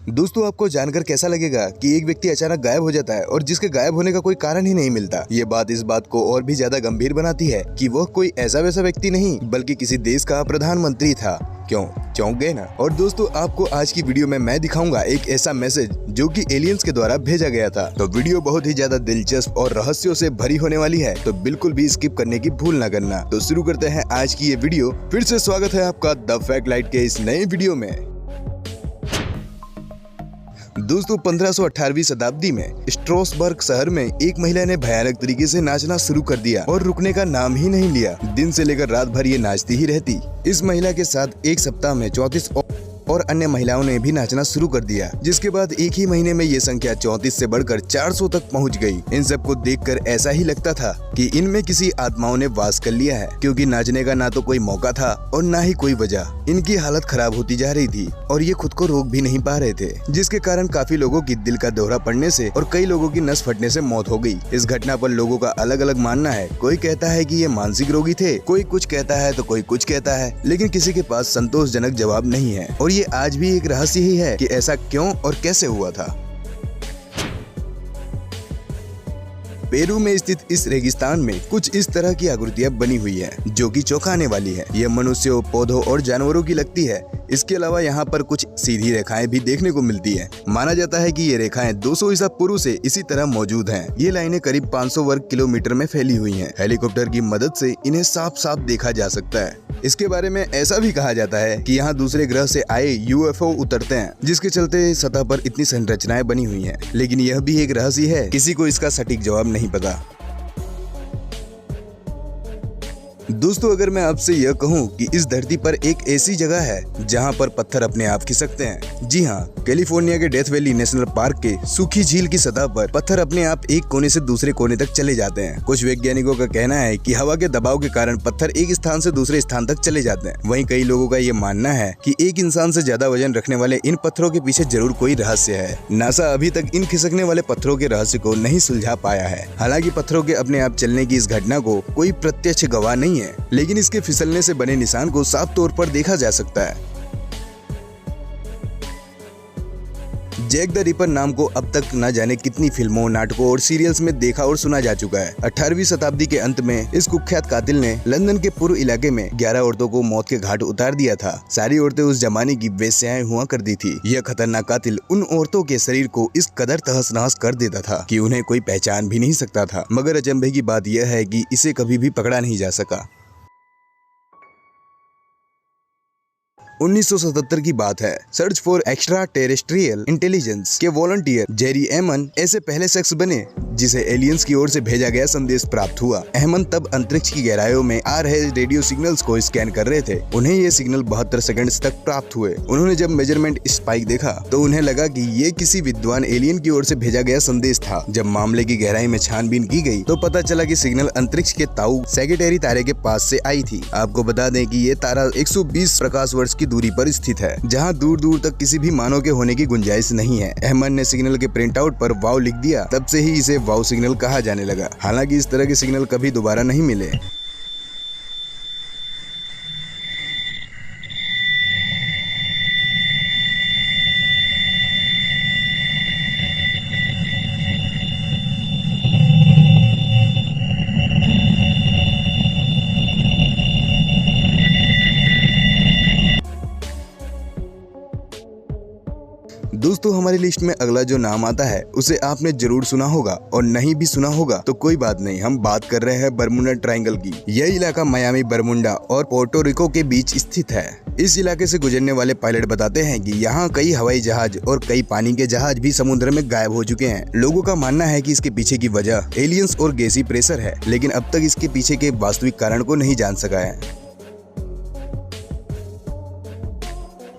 दोस्तों आपको जानकर कैसा लगेगा कि एक व्यक्ति अचानक गायब हो जाता है और जिसके गायब होने का कोई कारण ही नहीं मिलता। ये बात इस बात को और भी ज्यादा गंभीर बनाती है कि वह कोई ऐसा वैसा व्यक्ति नहीं बल्कि किसी देश का प्रधानमंत्री था। क्यों चौंक गए ना। और दोस्तों आपको आज की वीडियो में मैं दिखाऊंगा एक ऐसा मैसेज जो कि एलियंस के द्वारा भेजा गया था। तो वीडियो बहुत ही ज्यादा दिलचस्प और रहस्यों से भरी होने वाली है, तो बिल्कुल भी स्किप करने की भूल ना करना। तो शुरू करते हैं आज की ये वीडियो। फिर से स्वागत है आपका द फैक्ट लाइट के इस नए वीडियो में। दोस्तों 1518वीं शताब्दी में स्ट्रासबर्ग शहर में एक महिला ने भयानक तरीके से नाचना शुरू कर दिया और रुकने का नाम ही नहीं लिया। दिन से लेकर रात भर ये नाचती ही रहती। इस महिला के साथ एक सप्ताह में 34 और अन्य महिलाओं ने भी नाचना शुरू कर दिया, जिसके बाद एक ही महीने में ये संख्या 34 से बढ़कर 400 तक पहुंच गई। इन सबको देखकर ऐसा ही लगता था कि इनमें किसी आत्माओं ने वास कर लिया है, क्योंकि नाचने का ना तो कोई मौका था और ना ही कोई वजह। इनकी हालत खराब होती जा रही थी और ये खुद को रोक भी नहीं पा रहे थे, जिसके कारण काफी लोगों की दिल का दौरा पड़ने से और कई लोगों की नस फटने से मौत हो गई। इस घटना पर लोगों का अलग अलग मानना है। कोई कहता है कि ये मानसिक रोगी थे, कोई कुछ कहता है तो कोई कुछ कहता है, लेकिन किसी के पास संतोषजनक जवाब नहीं है। और ये आज भी एक रहस्य ही है कि ऐसा क्यों और कैसे हुआ था। पेरू में स्थित इस रेगिस्तान में कुछ इस तरह की आकृतियां बनी हुई है जो कि चौंकाने वाली है। यह मनुष्यों, पौधों और जानवरों की लगती है। इसके अलावा यहाँ पर कुछ सीधी रेखाएं भी देखने को मिलती है। माना जाता है कि ये रेखाएं 200 ईसा पूर्व से इसी तरह मौजूद हैं। ये लाइनें करीब 500 वर्ग किलोमीटर में फैली हुई हैं। हेलीकॉप्टर की मदद से इन्हें साफ साफ देखा जा सकता है। इसके बारे में ऐसा भी कहा जाता है कि यहाँ दूसरे ग्रह से आए यूएफओ उतरते हैं, जिसके चलते सतह पर इतनी संरचनाएं बनी हुई हैं। लेकिन यह भी एक रहस्य है, किसी को इसका सटीक जवाब नहीं पता। दोस्तों अगर मैं आपसे यह कहूं कि इस धरती पर एक ऐसी जगह है जहां पर पत्थर अपने आप खिसकते हैं। जी हाँ, कैलिफोर्निया के डेथ वैली नेशनल पार्क के सूखी झील की सतह पर पत्थर अपने आप एक कोने से दूसरे कोने तक चले जाते हैं। कुछ वैज्ञानिकों का कहना है कि हवा के दबाव के कारण पत्थर एक स्थान से दूसरे स्थान तक चले जाते हैं। वहीं कई लोगों का ये मानना है कि एक इंसान से ज्यादा वजन रखने वाले इन पत्थरों के पीछे जरूर कोई रहस्य है। नासा अभी तक इन खिसकने वाले पत्थरों के रहस्य को नहीं सुलझा पाया है। हालांकि पत्थरों के अपने आप चलने की इस घटना को कोई प्रत्यक्ष गवाह नहीं है, लेकिन इसके फिसलने से बने निशान को साफ तौर पर देखा जा सकता है। जैक द रिपर नाम को अब तक न जाने कितनी फिल्मों, नाटकों और सीरियल्स में देखा और सुना जा चुका है। 18वीं शताब्दी के अंत में इस कुख्यात कातिल ने लंदन के पूर्व इलाके में 11 औरतों को मौत के घाट उतार दिया था। सारी औरतें उस जमाने की वेश्याएं हुआ करती थी। यह खतरनाक कातिल उन औरतों के शरीर को इस कदर तहस नहस कर देता था कि उन्हें कोई पहचान भी नहीं सकता था। मगर अचंभे की बात यह है कि इसे कभी भी पकड़ा नहीं जा सका। 1977 की बात है। Search for extra terrestrial intelligence के वॉलंटियर जेरी एमन ऐसे पहले शख्स बने जिसे एलियंस की ओर से भेजा गया संदेश प्राप्त हुआ। एमन तब अंतरिक्ष की गहराइयों में आ रहे रेडियो सिग्नल्स को स्कैन कर रहे थे। उन्हें ये सिग्नल 72 सेकंड्स तक प्राप्त हुए। उन्होंने जब मेजरमेंट स्पाइक देखा तो उन्हें लगा कि ये किसी विद्वान एलियन की ओर से भेजा गया संदेश था। जब मामले की गहराई में छानबीन की गई तो पता चला कि सिग्नल अंतरिक्ष के ताऊ सैगिटेरी तारे के पास से आई थी। आपको बता दें कि ये तारा 120 प्रकाश वर्ष की दूरी पर स्थित है, जहां दूर दूर तक किसी भी मानव के होने की गुंजाइश नहीं है। अहमद ने सिग्नल के प्रिंट आउट पर वाव लिख दिया। तब से ही इसे वाव सिग्नल कहा जाने लगा। हालांकि इस तरह के सिग्नल कभी दोबारा नहीं मिले। दोस्तों हमारी लिस्ट में अगला जो नाम आता है उसे आपने जरूर सुना होगा, और नहीं भी सुना होगा तो कोई बात नहीं। हम बात कर रहे हैं बरमुडा ट्रायंगल की। यह इलाका मियामी, बरमुडा और पोर्टो रिको के बीच स्थित है। इस इलाके से गुजरने वाले पायलट बताते हैं कि यहाँ कई हवाई जहाज और कई पानी के जहाज भी समुद्र में गायब हो चुके हैं। लोगों का मानना है कि इसके पीछे की वजह एलियंस और गैसीय प्रेशर है, लेकिन अब तक इसके पीछे के वास्तविक कारण को नहीं जान सका है।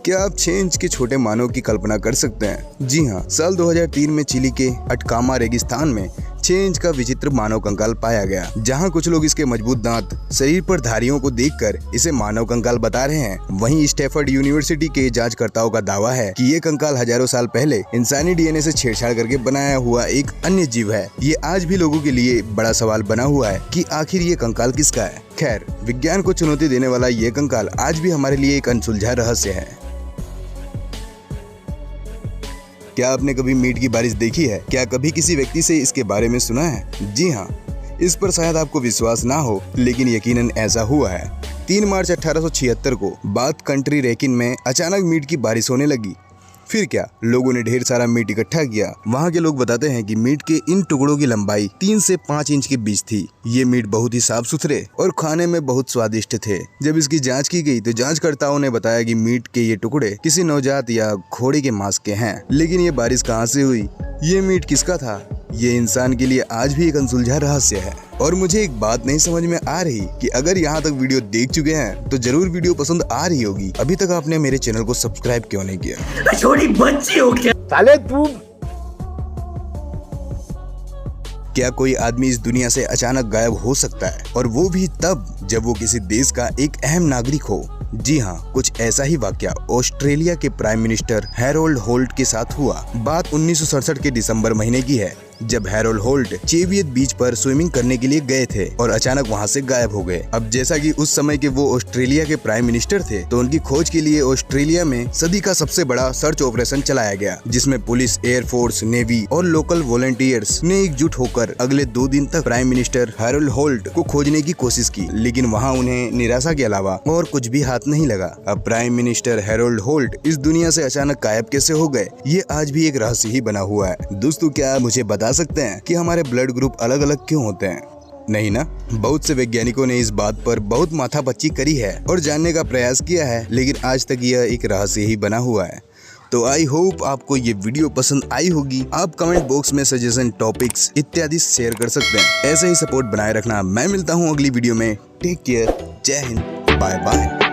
क्या आप 6 इंच के छोटे मानव की कल्पना कर सकते हैं? जी हाँ, साल 2003 में चिली के अटकामा रेगिस्तान में 6 इंच का विचित्र मानव कंकाल पाया गया, जहां कुछ लोग इसके मजबूत दांत, शरीर पर धारियों को देखकर इसे मानव कंकाल बता रहे हैं। वहीं स्टैफर्ड यूनिवर्सिटी के जांचकर्ताओं का दावा है कि ये कंकाल हजारों साल पहले इंसानी डीएनए से छेड़छाड़ करके बनाया हुआ एक अन्य जीव है। ये आज भी लोगों के लिए बड़ा सवाल बना हुआ है कि आखिर ये कंकाल किसका है। खैर, विज्ञान को चुनौती देने वाला ये कंकाल आज भी हमारे लिए एक अनसुलझा रहस्य है। क्या आपने कभी मीट की बारिश देखी है? क्या कभी किसी व्यक्ति से इसके बारे में सुना है? जी हाँ, इस पर शायद आपको विश्वास ना हो, लेकिन यकीनन ऐसा हुआ है। 3 मार्च 1876 को बाथ कंट्री रेकिन में अचानक मीट की बारिश होने लगी। फिर क्या, लोगों ने ढेर सारा मीट इकट्ठा किया। वहाँ के लोग बताते हैं कि मीट के इन टुकड़ों की लंबाई 3 से 5 इंच के बीच थी। ये मीट बहुत ही साफ सुथरे और खाने में बहुत स्वादिष्ट थे। जब इसकी जांच की गई तो जांचकर्ताओं ने बताया कि मीट के ये टुकड़े किसी नवजात या घोड़े के मांस के हैं। लेकिन ये बारिश कहाँ से हुई? ये मीट किसका था? ये इंसान के लिए आज भी एक अनसुलझा रहस्य है। और मुझे एक बात नहीं समझ में आ रही कि अगर यहाँ तक वीडियो देख चुके हैं तो जरूर वीडियो पसंद आ रही होगी। अभी तक आपने मेरे चैनल को सब्सक्राइब क्यों नहीं किया? छोटी बच्ची हो क्या? साले तू। क्या कोई आदमी इस दुनिया से अचानक गायब हो सकता है, और वो भी तब जब वो किसी देश का एक अहम नागरिक हो? जी हाँ, कुछ ऐसा ही वाकया ऑस्ट्रेलिया के प्राइम मिनिस्टर हैरोल्ड होल्ट के साथ हुआ। बात 1967 के दिसंबर महीने की है, जब हैरोल्ड होल्ट चेवियत बीच पर स्विमिंग करने के लिए गए थे और अचानक वहां से गायब हो गए। अब जैसा कि उस समय के वो ऑस्ट्रेलिया के प्राइम मिनिस्टर थे, तो उनकी खोज के लिए ऑस्ट्रेलिया में सदी का सबसे बड़ा सर्च ऑपरेशन चलाया गया, जिसमें पुलिस, एयरफोर्स, नेवी और लोकल वॉलंटियर्स ने एकजुट होकर अगले 2 दिन तक प्राइम मिनिस्टर हैरोल्ड होल्ट को खोजने की कोशिश की। लेकिन वहाँ उन्हें निराशा के अलावा और कुछ भी हाथ नहीं लगा। अब प्राइम मिनिस्टर हैरोल्ड होल्ट इस दुनिया से अचानक गायब कैसे हो गए, ये आज भी एक रहस्य ही बना हुआ है। दोस्तों, क्या आप मुझे बता सकते हैं कि हमारे ब्लड ग्रुप अलग अलग क्यों होते हैं? नहीं ना? बहुत से वैज्ञानिकों ने इस बात पर बहुत माथापच्ची करी है और जानने का प्रयास किया है, लेकिन आज तक यह एक रहस्य ही बना हुआ है। तो आई होप आपको ये वीडियो पसंद आई होगी। आप कमेंट बॉक्स में सजेशन, टॉपिक्स इत्यादि शेयर कर सकते हैं। ऐसे ही सपोर्ट बनाए रखना। मैं मिलता हूँ अगली वीडियो में। टेक केयर, जय हिंद, बाय बाय।